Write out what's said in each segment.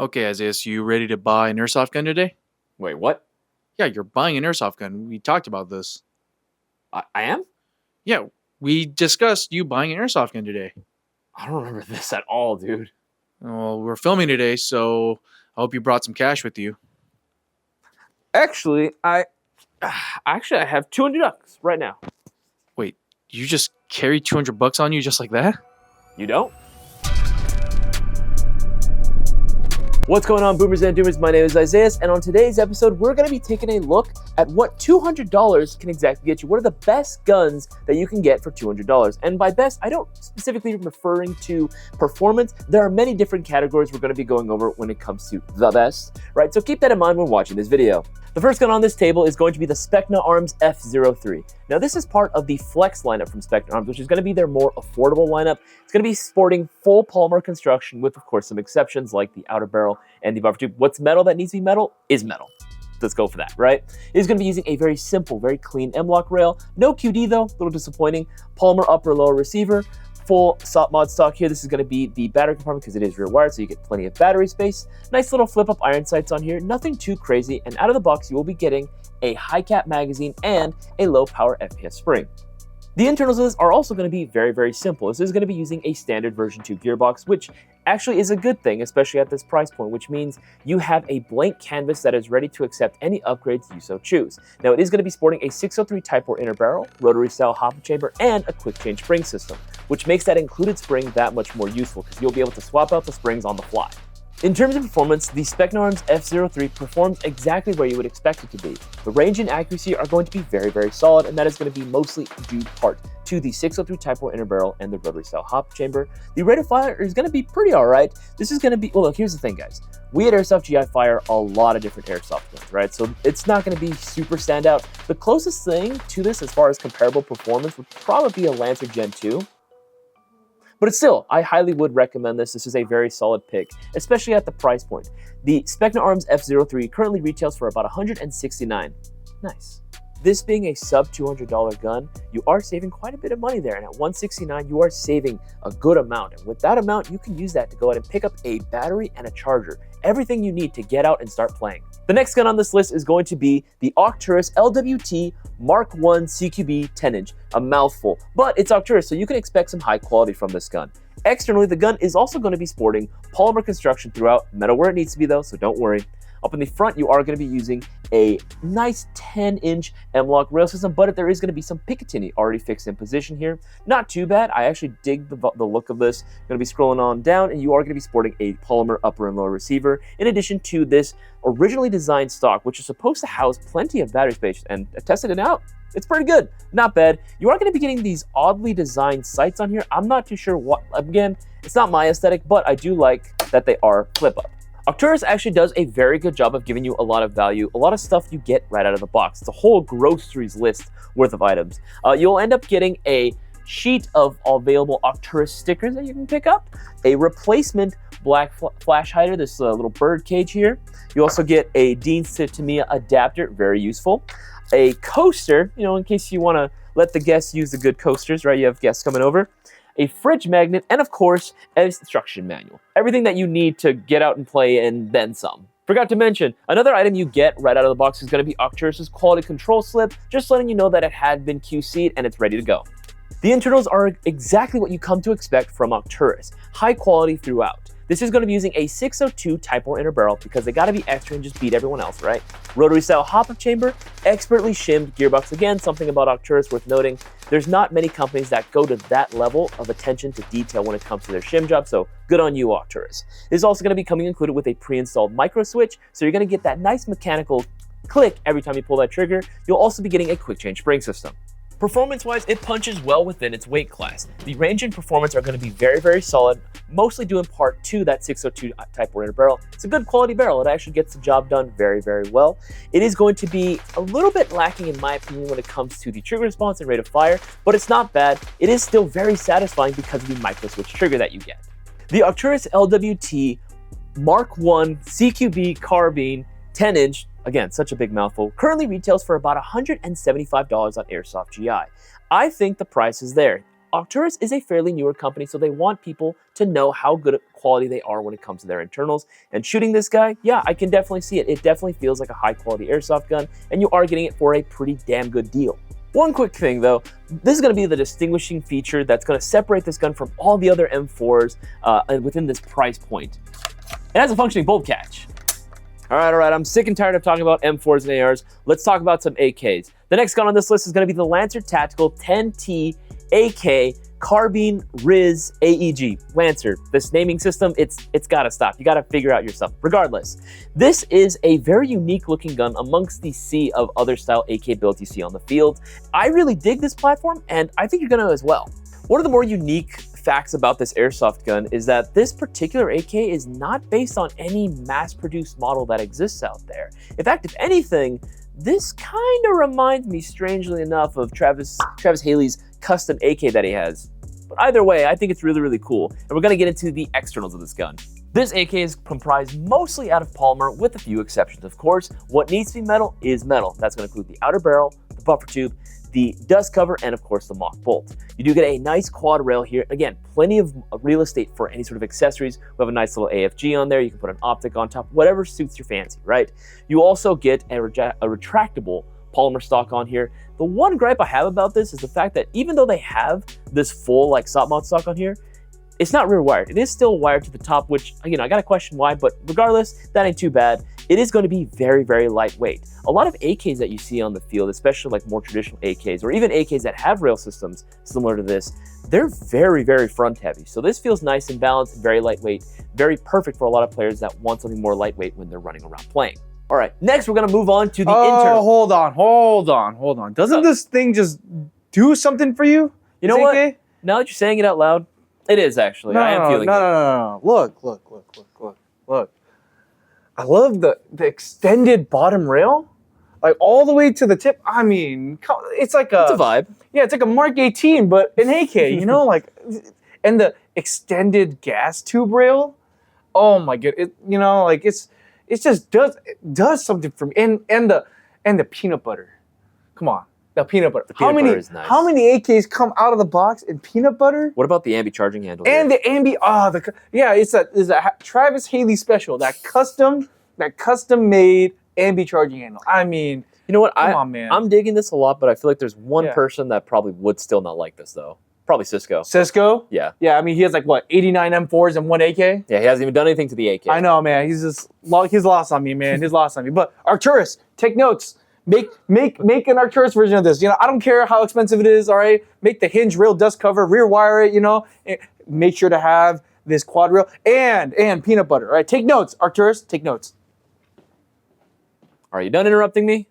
Okay, Isaiah, so you ready to buy an airsoft gun today? Wait, what? Yeah, you're buying an airsoft gun. We talked about this. I am? Yeah, we discussed you buying an airsoft gun today. I don't remember this at all, dude. Well, we're filming today, so I hope you brought some cash with you. Actually, I have 200 bucks right now. Wait, you just carry 200 bucks on you just like that? You don't? What's going on, boomers and doomers? My name is Isaiah, and on today's episode, we're going to be taking a look at what $200 can exactly get you. What are the best guns that you can get for $200? And by best, I don't specifically referring to performance. There are many different categories we're going to be going over when it comes to the best, right? So keep that in mind when watching this video. The first gun on this table is going to be the Specna Arms F03. Now, this is part of the Flex lineup from Specna Arms, which is going to be their more affordable lineup. It's going to be sporting full polymer construction with, of course, some exceptions like the outer barrel and the buffer tube. What's metal that needs to be metal is metal. Let's go for that, right? It is going to be using a very simple, very clean M-LOK rail. No QD though, a little disappointing. Polymer upper lower receiver. Full mod stock here. This is going to be the battery compartment because it is rear wired, so you get plenty of battery space. Nice little flip up iron sights on here. Nothing too crazy. And out of the box, you will be getting a high cap magazine and a low power FPS spring. The internals of this are also going to be very, very simple. This is going to be using a standard version 2 gearbox, which actually is a good thing, especially at this price point, which means you have a blank canvas that is ready to accept any upgrades you so choose. Now, it is going to be sporting a 603 Type 4 inner barrel, rotary style hopper chamber, and a quick change spring system, which makes that included spring that much more useful because you'll be able to swap out the springs on the fly. In terms of performance, the Specna Arms F03 performs exactly where you would expect it to be. The range and accuracy are going to be very, very solid, and that is going to be mostly due part to the 603 Type 4 inner barrel and the rotary style hop chamber. The rate of fire is going to be pretty alright. This is going to be, well, look, here's the thing, guys. We at Airsoft GI fire a lot of different airsoft guns, right? So it's not going to be super standout. The closest thing to this as far as comparable performance would probably be a Lancer Gen 2. But still, I highly would recommend this. This is a very solid pick, especially at the price point. The Specna Arms F03 currently retails for about $169. Nice. This being a sub $200 gun, you are saving quite a bit of money there. And at $169, you are saving a good amount. And with that amount, you can use that to go ahead and pick up a battery and a charger. Everything you need to get out and start playing. The next gun on this list is going to be the Arcturus LWT Mark 1 CQB 10-inch, a mouthful, but it's Arcturus, so you can expect some high quality from this gun. Externally, the gun is also going to be sporting polymer construction throughout, metal where it needs to be though, so don't worry. Up in the front, you are going to be using a nice 10-inch M-LOK rail system, but there is going to be some Picatinny already fixed in position here. Not too bad. I actually dig the look of this. Going to be scrolling on down, and you are going to be sporting a polymer upper and lower receiver, in addition to this originally designed stock, which is supposed to house plenty of battery space, and I tested it out. It's pretty good. Not bad. You are going to be getting these oddly designed sights on here. I'm not too sure what, again, it's not my aesthetic, but I do like that they are flip up. Arcturus actually does a very good job of giving you a lot of value, a lot of stuff you get right out of the box. It's a whole groceries list worth of items. You'll end up getting a sheet of available Arcturus stickers that you can pick up, a replacement black flash hider, this little bird cage here. You also get a Dean's to Tamiya adapter, very useful. A coaster, you know, in case you want to let the guests use the good coasters, right? You have guests coming over. A fridge magnet, and of course, an instruction manual. Everything that you need to get out and play and then some. Forgot to mention, another item you get right out of the box is going to be Arcturus's quality control slip, just letting you know that it had been QC'd and it's ready to go. The internals are exactly what you come to expect from Arcturus. High quality throughout. This is going to be using a 602 Type 4 inner barrel because they got to be extra and just beat everyone else, right? Rotary style hop-up chamber, expertly shimmed gearbox. Again, something about Arcturus worth noting. There's not many companies that go to that level of attention to detail when it comes to their shim job, so good on you, Arcturus. This is also going to be coming included with a pre-installed micro switch, so you're going to get that nice mechanical click every time you pull that trigger. You'll also be getting a quick change spring system. Performance-wise, it punches well within its weight class. The range and performance are going to be very, very solid, mostly due in part to that 602 Type 4 inner barrel. It's a good quality barrel. It actually gets the job done very, very well. It is going to be a little bit lacking, in my opinion, when it comes to the trigger response and rate of fire, but it's not bad. It is still very satisfying because of the micro switch trigger that you get. The Arcturus LWT Mark 1 CQB carbine 10-inch, again, such a big mouthful, currently retails for about $175 on Airsoft GI. I think the price is there. Arcturus is a fairly newer company, so they want people to know how good quality they are when it comes to their internals. And shooting this guy, yeah, I can definitely see it. It definitely feels like a high quality airsoft gun, and you are getting it for a pretty damn good deal. One quick thing though, this is going to be the distinguishing feature that's going to separate this gun from all the other M4s within this price point. It has a functioning bolt catch. All right, I'm sick and tired of talking about M4s and ARs. Let's talk about some AKs. The next gun on this list is going to be the Lancer Tactical 10T AK Carbine Riz AEG. Lancer, this naming system, it's got to stop. You got to figure out yourself. Regardless, this is a very unique looking gun amongst the sea of other style AK builds you see on the field. I really dig this platform, and I think you're going to as well. One of the more unique facts about this airsoft gun is that this particular AK is not based on any mass-produced model that exists out there. In fact, if anything, this kind of reminds me, strangely enough, of Travis Haley's custom AK that he has. But either way, I think it's really, really cool. And we're gonna get into the externals of this gun. This AK is comprised mostly out of polymer with a few exceptions, of course. What needs to be metal is metal. That's gonna include the outer barrel, the buffer tube, the dust cover, and of course the mock bolt. You do get a nice quad rail here. Again, plenty of real estate for any sort of accessories. We have a nice little AFG on there. You can put an optic on top, whatever suits your fancy, right? You also get a retractable polymer stock on here. The one gripe I have about this is the fact that even though they have this full like SOP mod stock on here, it's not rear wired. It is still wired to the top, which, you know, I gotta question why, but regardless, that ain't too bad. It is going to be very, very lightweight. A lot of AKs that you see on the field, especially like more traditional AKs, or even AKs that have rail systems similar to this, they're very, very front heavy. So this feels nice and balanced, very lightweight, very perfect for a lot of players that want something more lightweight when they're running around playing. All right, next we're gonna move on to the internal. Hold on. Doesn't this thing just do something for you? You know what? Now that you're saying it out loud, it is actually. I am feeling it. No. Look. I love the extended bottom rail, like all the way to the tip. I mean, it's like it's a vibe. Yeah, it's like a Mark 18, but an AK, you know, like, and the extended gas tube rail. Oh my god, it just does something for me. And the peanut butter. Come on, the peanut butter. The peanut butter is nice. How many AKs come out of the box in peanut butter? What about the ambi charging handle? And the ambi, it's a Travis Haley special. That custom made ambi charging handle. I mean, you know what? Come on, man. I'm digging this a lot, but I feel like there's one person that probably would still not like this though. Probably Cisco. Cisco? Yeah. Yeah, I mean, he has like, what, 89 M4s and one AK? Yeah, he hasn't even done anything to the AK. I know, man. He's lost on me, man. He's lost on me. But Arcturus, take notes. Make an Arcturus version of this. You know, I don't care how expensive it is, all right? Make the hinge rail dust cover, rear wire it, you know? Make sure to have this quad rail and peanut butter, all right? Take notes, Arcturus, take notes. Are you done interrupting me?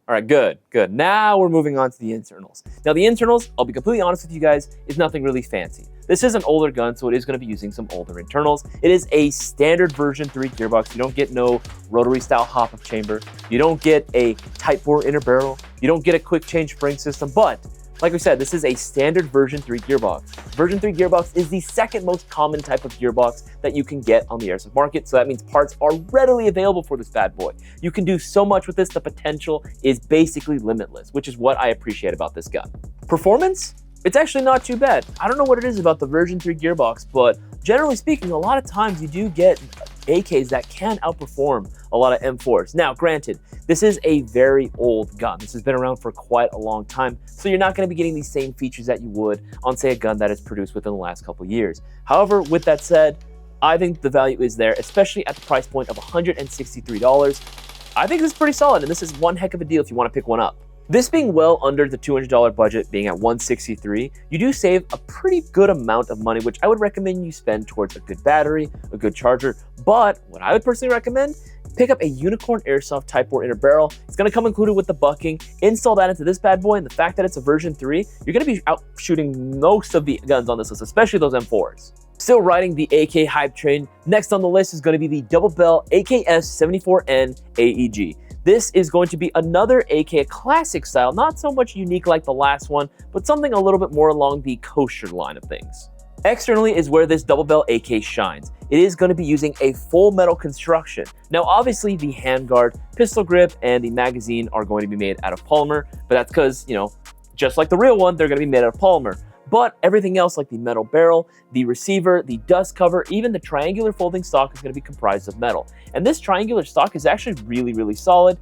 All right, good. Now we're moving on to the internals. Now the internals, I'll be completely honest with you guys, is nothing really fancy. This is an older gun, so it is going to be using some older internals. It is a standard version 3 gearbox. You don't get no rotary style hop-up chamber. You don't get a Type 4 inner barrel. You don't get a quick change spring system, but like we said, this is a standard version 3 gearbox. Version 3 gearbox is the second most common type of gearbox that you can get on the airsoft market, so that means parts are readily available for this bad boy. You can do so much with this, the potential is basically limitless, which is what I appreciate about this gun. Performance? It's actually not too bad. I don't know what it is about the version 3 gearbox, but generally speaking, a lot of times you do get AKs that can outperform a lot of M4s. Now, granted, this is a very old gun. This has been around for quite a long time, so you're not going to be getting these same features that you would on, say, a gun that is produced within the last couple years. However, with that said, I think the value is there, especially at the price point of $163. I think this is pretty solid, and this is one heck of a deal if you want to pick one up. This being well under the $200 budget, being at $163, you do save a pretty good amount of money, which I would recommend you spend towards a good battery, a good charger. But what I would personally recommend, pick up a Unicorn Airsoft Type 4 inner barrel. It's going to come included with the bucking. Install that into this bad boy, and the fact that it's a version 3, you're going to be out shooting most of the guns on this list, especially those M4s. Still riding the AK hype train, next on the list is going to be the Double Bell AKS-74N AEG. This is going to be another AK, a classic style, not so much unique like the last one, but something a little bit more along the kosher line of things. Externally is where this Double Bell AK shines. It is going to be using a full metal construction. Now, obviously, the handguard, pistol grip, and the magazine are going to be made out of polymer, but that's because, you know, just like the real one, they're going to be made out of polymer. But everything else like the metal barrel, the receiver, the dust cover, even the triangular folding stock is going to be comprised of metal. And this triangular stock is actually really solid,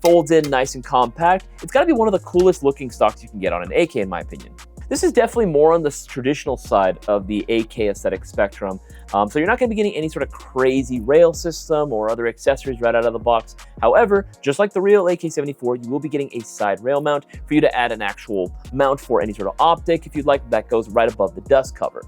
folds in nice and compact. It's got to be one of the coolest looking stocks you can get on an AK in my opinion. This is definitely more on the traditional side of the AK aesthetic spectrum. So you're not going to be getting any sort of crazy rail system or other accessories right out of the box. However, just like the real AK-74, you will be getting a side rail mount for you to add an actual mount for any sort of optic if you'd like. That goes right above the dust cover.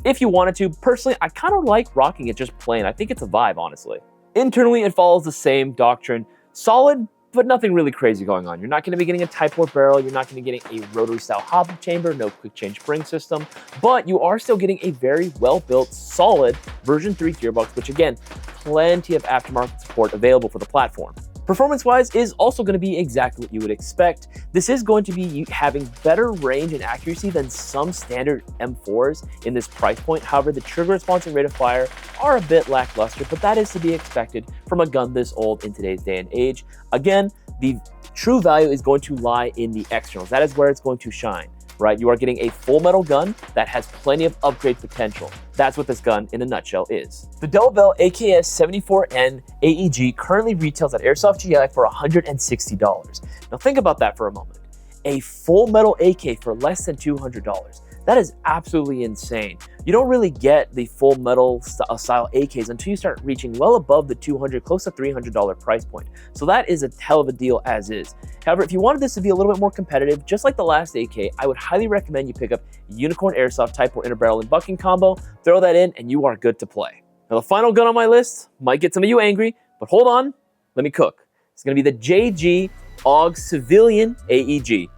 If you wanted to, personally, I kind of like rocking it just plain. I think it's a vibe, honestly. Internally, it follows the same doctrine. Solid, but nothing really crazy going on. You're not going to be getting a Type 4 barrel. You're not going to be getting a rotary style hop-up chamber, no quick change spring system, but you are still getting a very well-built, solid version 3 gearbox, which again, plenty of aftermarket support available for the platform. Performance-wise is also going to be exactly what you would expect. This is going to be having better range and accuracy than some standard M4s in this price point. However, the trigger response and rate of fire are a bit lackluster, but that is to be expected from a gun this old in today's day and age. Again, the true value is going to lie in the externals. That is where it's going to shine, right? You are getting a full metal gun that has plenty of upgrade potential. That's what this gun in a nutshell is. The Double Bell AKS-74N AEG currently retails at Airsoft GI for $160. Now think about that for a moment. A full metal AK for less than $200. That is absolutely insane. You don't really get the full metal style AKs until you start reaching well above the $200, close to $300 price point. So that is a hell of a deal as is. However, if you wanted this to be a little bit more competitive, just like the last AK, I would highly recommend you pick up Unicorn Airsoft Type 4 Interbarrel and bucking combo, throw that in, and you are good to play. Now the final gun on my list might get some of you angry, but hold on, let me cook. It's gonna be the JG AUG Civilian AEG.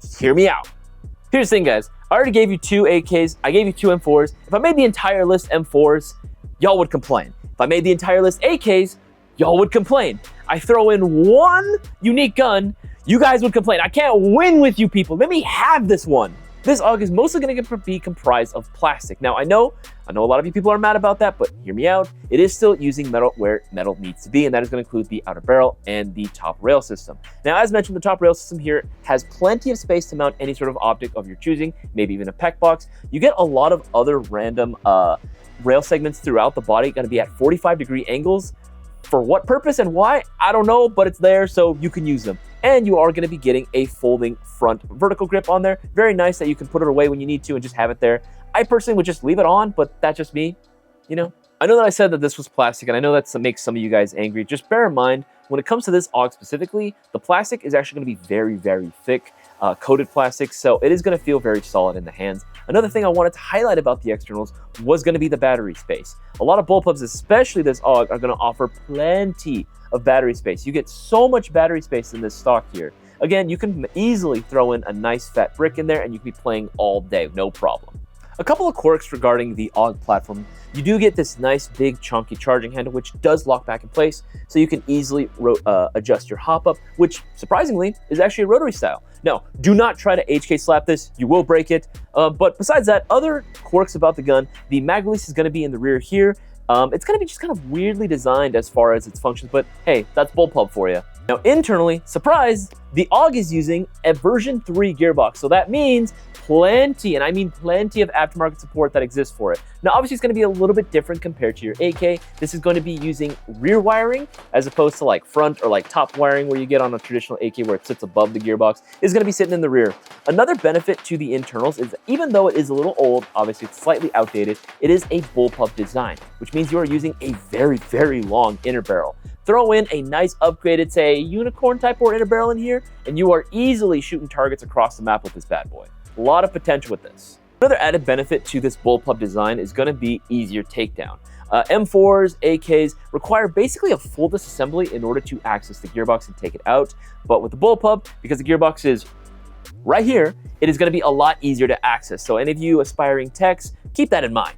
Just hear me out. Here's the thing, guys. I already gave you 2 AKs, I gave you 2 M4s. If I made the entire list M4s, y'all would complain. If I made the entire list AKs, y'all would complain. I throw in 1 unique gun, you guys would complain. I can't win with you people. Let me have this one. This AUG is mostly going to be comprised of plastic. Now, I know a lot of you people are mad about that, but hear me out. It is still using metal where metal needs to be, and that is going to include the outer barrel and the top rail system. Now, as mentioned, the top rail system here has plenty of space to mount any sort of optic of your choosing, maybe even a PEC box. You get a lot of other random rail segments throughout the body, going to be at 45-degree angles. For what purpose and why, I don't know, but it's there, so you can use them. And you are going to be getting a folding front vertical grip on there. Very nice that you can put it away when you need to and just have it there. I personally would just leave it on, but that's just me, you know. I know that I said that this was plastic, and I know that makes some of you guys angry. Just bear in mind, when it comes to this AUG specifically, the plastic is actually going to be very thick, coated plastic, so it is going to feel very solid in the hands. Another thing I wanted to highlight about the externals was going to be the battery space. A lot of bullpups, especially this AUG, are going to offer plenty of battery space. You get so much battery space in this stock here. Again, you can easily throw in a nice fat brick in there and you can be playing all day, no problem. A couple of quirks regarding the AUG platform. You do get this nice big chunky charging handle which does lock back in place, so you can easily adjust your hop up, which surprisingly is actually a rotary style. Now, do not try to HK slap this, you will break it. But besides that, other quirks about the gun, the mag release is going to be in the rear here. It's going to be just kind of weirdly designed as far as its functions, but hey, that's bullpup for you. Now internally, surprise, the AUG is using a version 3 gearbox, so that means plenty, and I mean plenty of aftermarket support that exists for it. Now obviously it's going to be a little bit different compared to your AK. This is going to be using rear wiring as opposed to like front or like top wiring where you get on a traditional AK where it sits above the gearbox. It's going to be sitting in the rear. Another benefit to the internals is that even though it is a little old, obviously it's slightly outdated, it is a bullpup design, which means you are using a very long inner barrel. Throw in a nice upgraded, say, Unicorn Type 4 inner barrel in here, and you are easily shooting targets across the map with this bad boy. A lot of potential with this. Another added benefit to this bullpup design is going to be easier takedown. M4s, AKs require basically a full disassembly in order to access the gearbox and take it out. But with the bullpup, because the gearbox is right here, it is going to be a lot easier to access. So any of you aspiring techs, keep that in mind.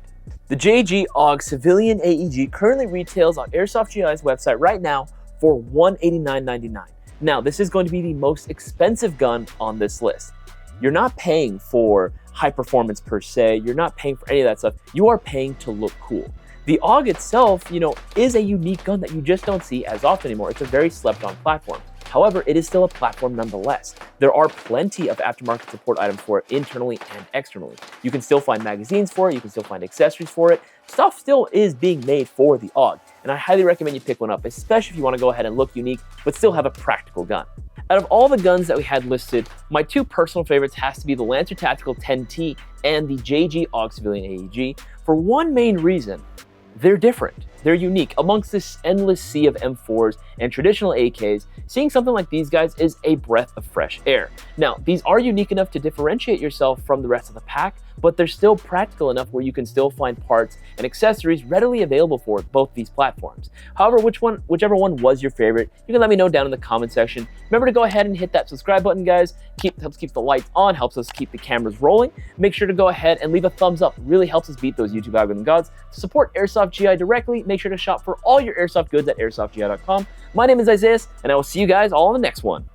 The JG AUG Civilian AEG currently retails on Airsoft GI's website right now for $189.99. Now, this is going to be the most expensive gun on this list. You're not paying for high performance per se. You're not paying for any of that stuff. You are paying to look cool. The AUG itself, is a unique gun that you just don't see as often anymore. It's a very slept on platform. However, it is still a platform nonetheless. There are plenty of aftermarket support items for it internally and externally. You can still find magazines for it, you can still find accessories for it. Stuff still is being made for the AUG, and I highly recommend you pick one up, especially if you want to go ahead and look unique, but still have a practical gun. Out of all the guns that we had listed, my two personal favorites has to be the Lancer Tactical 10T and the JG AUG Civilian AEG for one main reason. They're different. They're unique. Amongst this endless sea of M4s and traditional AKs, seeing something like these guys is a breath of fresh air. Now, these are unique enough to differentiate yourself from the rest of the pack, but they're still practical enough where you can still find parts and accessories readily available for both these platforms. However, whichever one was your favorite, you can let me know down in the comment section. Remember to go ahead and hit that subscribe button, guys. Helps keep the lights on, helps us keep the cameras rolling. Make sure to go ahead and leave a thumbs up. It really helps us beat those YouTube algorithm gods. To support Airsoft GI directly, make sure to shop for all your airsoft goods at airsoftgi.com. My name is Isaiah, and I will see you guys all in the next one.